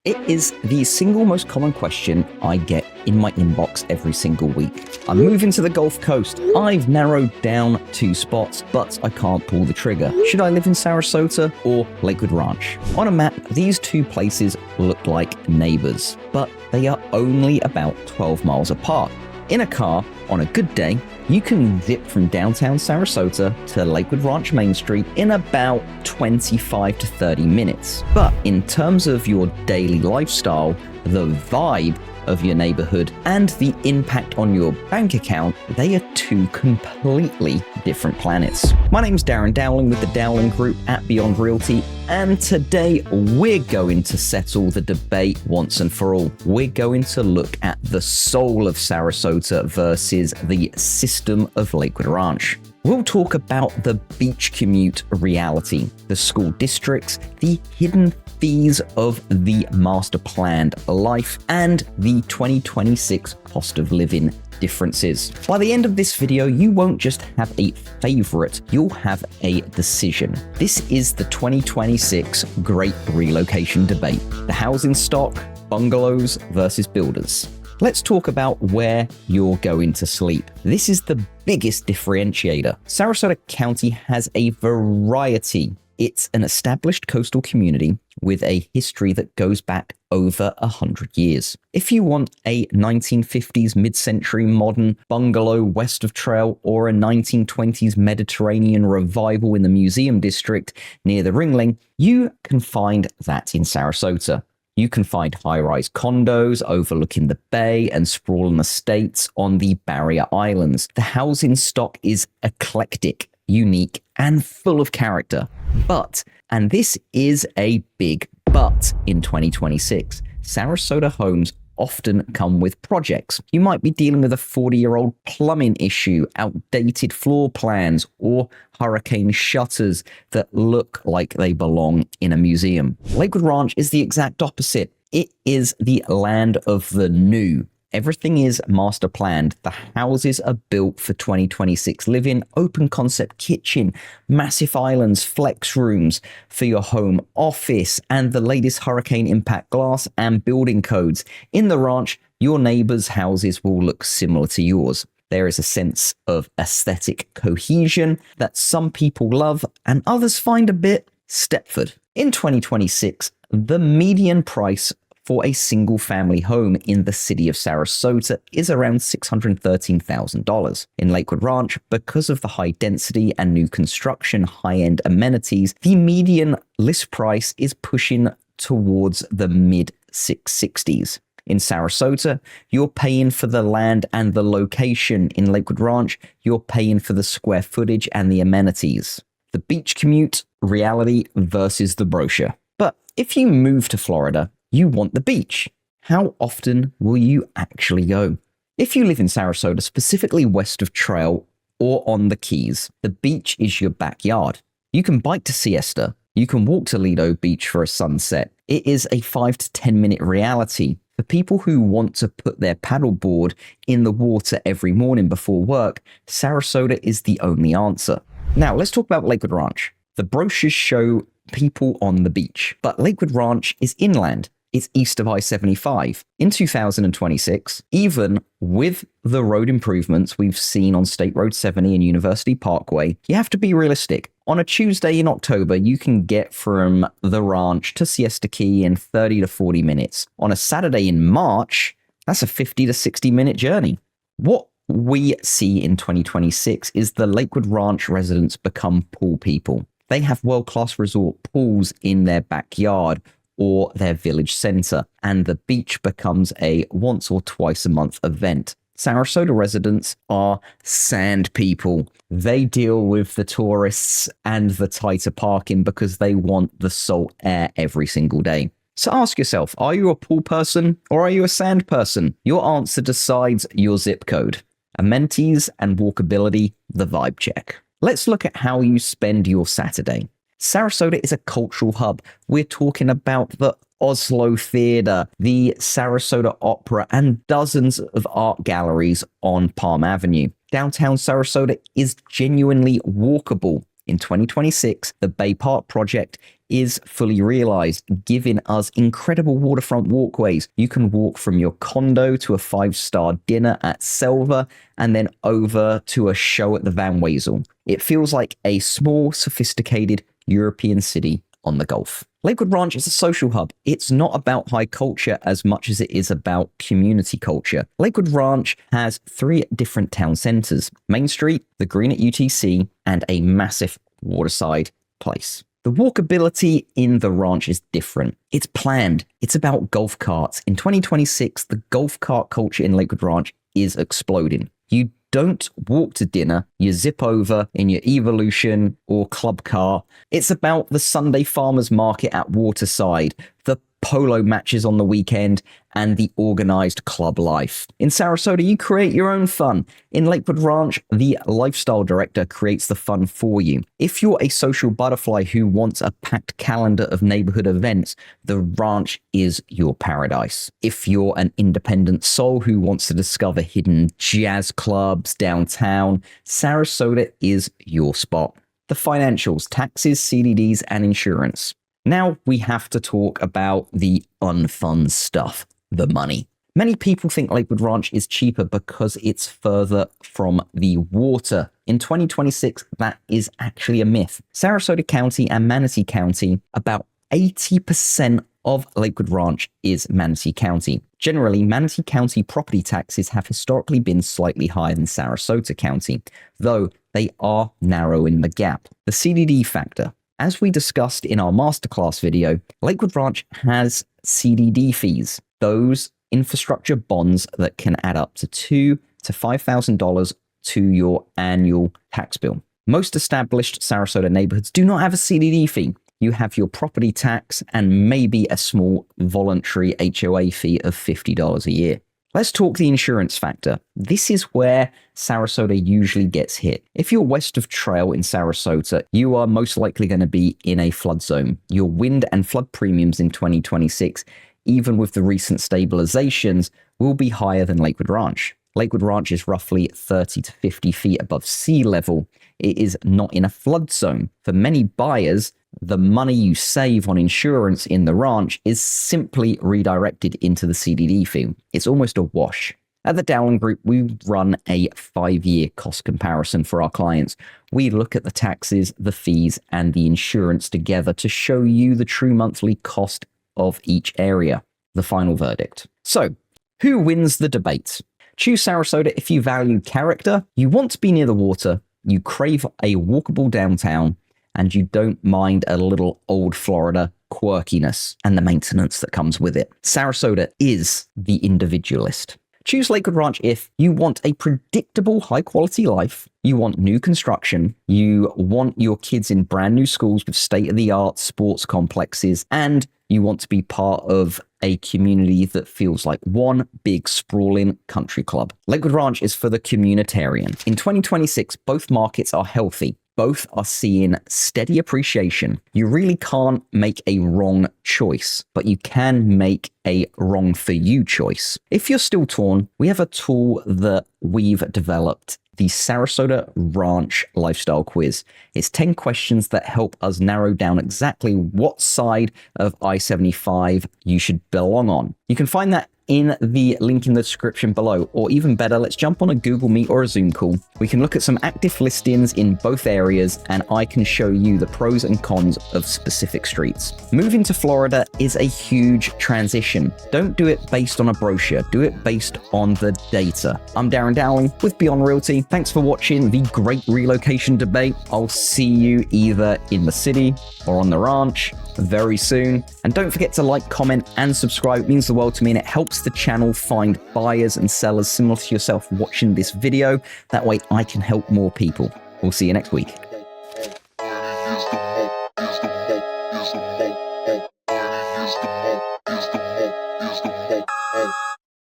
It is the single most common question I get in my inbox every single week. I'm moving to the Gulf Coast. I've narrowed down 2 spots, but I can't pull the trigger. Should I live in Sarasota or Lakewood Ranch? On a map, these 2 places look like neighbors, but they are only about 12 miles apart. In a car, on a good day, you can zip from downtown Sarasota to Lakewood Ranch Main Street in about 25 to 30 minutes. But in terms of your daily lifestyle, the vibe of your neighborhood, and the impact on your bank account, they are 2 completely different planets. My name's Darren Dowling with the Dowling Group at Beyond Realty, and today we're going to settle the debate once and for all. We're going to look at the soul of Sarasota versus the system of Lakewood Ranch. We'll talk about the Beach Commute reality, the school districts, the hidden fees of the master planned life, and the 2026 cost of living differences. By the end of this video, you won't just have a favorite, you'll have a decision. This is the 2026 Great Relocation debate. The housing stock, bungalows versus builders. Let's talk about where you're going to sleep. This is the biggest differentiator. Sarasota County has a variety. It's an established coastal community with a history that goes back over 100 years. If you want a 1950s mid-century modern bungalow west of Trail or a 1920s Mediterranean revival in the Museum District near the Ringling, you can find that in Sarasota. You can find high-rise condos overlooking the bay and sprawling estates on the Barrier Islands. The housing stock is eclectic, unique, and full of character. But, and this is a big but in 2026, Sarasota homes often come with projects. You might be dealing with a 40-year-old plumbing issue, outdated floor plans, or hurricane shutters that look like they belong in a museum. Lakewood Ranch is the exact opposite. It is the land of the new. Everything is master planned. The houses are built for 2026 living, open concept kitchen, massive islands, flex rooms for your home office, and the latest hurricane impact glass and building codes. In the ranch, your neighbors' houses will look similar to yours. There is a sense of aesthetic cohesion that some people love and others find a bit Stepford. In 2026, the median price for a single-family home in the city of Sarasota is around $613,000. In Lakewood Ranch, because of the high density and new construction, high-end amenities, the median list price is pushing towards the mid-660s. In Sarasota, you're paying for the land and the location. In Lakewood Ranch, you're paying for the square footage and the amenities. The Beach Commute reality versus the brochure. But if you move to Florida, you want the beach. How often will you actually go? If you live in Sarasota, specifically west of Trail or on the Keys, the beach is your backyard. You can bike to Siesta. You can walk to Lido Beach for a sunset. It is a 5 to 10 minute reality. For people who want to put their paddleboard in the water every morning before work, Sarasota is the only answer. Now, let's talk about Lakewood Ranch. The brochures show people on the beach, but Lakewood Ranch is inland. It's east of I-75. In 2026, even with the road improvements we've seen on State Road 70 and University Parkway, you have to be realistic. On a Tuesday in October, you can get from the ranch to Siesta Key in 30 to 40 minutes. On a Saturday in March, that's a 50 to 60 minute journey. What we see in 2026 is the Lakewood Ranch residents become pool people. They have world-class resort pools in their backyard or their village center, and the beach becomes a once or twice a month event. Sarasota residents are sand people. They deal with the tourists and the tighter parking because they want the salt air every single day. So ask yourself, are you a pool person or are you a sand person? Your answer decides your zip code. Amenities and walkability, the vibe check. Let's look at how you spend your Saturday. Sarasota is a cultural hub. We're talking about the Oslo Theatre, the Sarasota Opera, and dozens of art galleries on Palm Avenue. Downtown Sarasota is genuinely walkable. In 2026, the Bay Park project is fully realized, giving us incredible waterfront walkways. You can walk from your condo to a 5-star dinner at Selva and then over to a show at the Van Wezel. It feels like a small, sophisticated European city on the Gulf. Lakewood Ranch is a social hub. It's not about high culture as much as it is about community culture. Lakewood Ranch has 3 different town centers: Main Street, the Green at UTC, and a massive waterside place. The walkability in the ranch is different. It's planned. It's about golf carts. In 2026, the golf cart culture in Lakewood Ranch is exploding. You don't walk to dinner, you zip over in your Evolution or club car. It's about the Sunday farmers market at Waterside, the polo matches on the weekend, and the organized club life. In Sarasota, you create your own fun. In Lakewood Ranch, the lifestyle director creates the fun for you. If you're a social butterfly who wants a packed calendar of neighborhood events, the ranch is your paradise. If you're an independent soul who wants to discover hidden jazz clubs downtown, Sarasota is your spot. The financials: taxes, CDDs, and insurance. Now we have to talk about the unfun stuff, the money. Many people think Lakewood Ranch is cheaper because it's further from the water. In 2026, that is actually a myth. Sarasota County and Manatee County, about 80% of Lakewood Ranch is Manatee County. Generally, Manatee County property taxes have historically been slightly higher than Sarasota County, though they are narrowing the gap. The CDD factor. As we discussed in our masterclass video, Lakewood Ranch has CDD fees, those infrastructure bonds that can add up to $2,000 to $5,000 to your annual tax bill. Most established Sarasota neighborhoods do not have a CDD fee. You have your property tax and maybe a small voluntary HOA fee of $50 a year. Let's talk the insurance factor. This is where Sarasota usually gets hit. If you're west of Trail in Sarasota, you are most likely going to be in a flood zone. Your wind and flood premiums in 2026, even with the recent stabilizations, will be higher than Lakewood Ranch. Lakewood Ranch is roughly 30 to 50 feet above sea level. It is not in a flood zone. For many buyers, the money you save on insurance in the ranch is simply redirected into the CDD fee. It's almost a wash. At the Dowling Group, we run a 5-year cost comparison for our clients. We look at the taxes, the fees, and the insurance together to show you the true monthly cost of each area. The final verdict. So, who wins the debate? Choose Sarasota if you value character, you want to be near the water, you crave a walkable downtown, and you don't mind a little old Florida quirkiness and the maintenance that comes with it. Sarasota is the individualist. Choose Lakewood Ranch if you want a predictable, high-quality life, you want new construction, you want your kids in brand new schools with state-of-the-art sports complexes, and you want to be part of a community that feels like one big sprawling country club. Lakewood Ranch is for the communitarian. In 2026, both markets are healthy. Both are seeing steady appreciation. You really can't make a wrong choice, but you can make a wrong for you choice. If you're still torn, we have a tool that we've developed, the Sarasota Ranch Lifestyle Quiz. It's 10 questions that help us narrow down exactly what side of I-75 you should belong on. You can find that in the link in the description below, or even better, let's jump on a Google Meet or a Zoom call. We can look at some active listings in both areas, and I can show you the pros and cons of specific streets. Moving to Florida is a huge transition. Don't do it based on a brochure, do it based on the data. I'm Darren Dowling with Beyond Realty. Thanks for watching the great relocation debate. I'll see you either in the city or on the ranch very soon. And don't forget to like, comment, and subscribe. It means the world to me, and it helps the channel find buyers and sellers similar to yourself watching this video. That way I can help more people. We'll see you next week.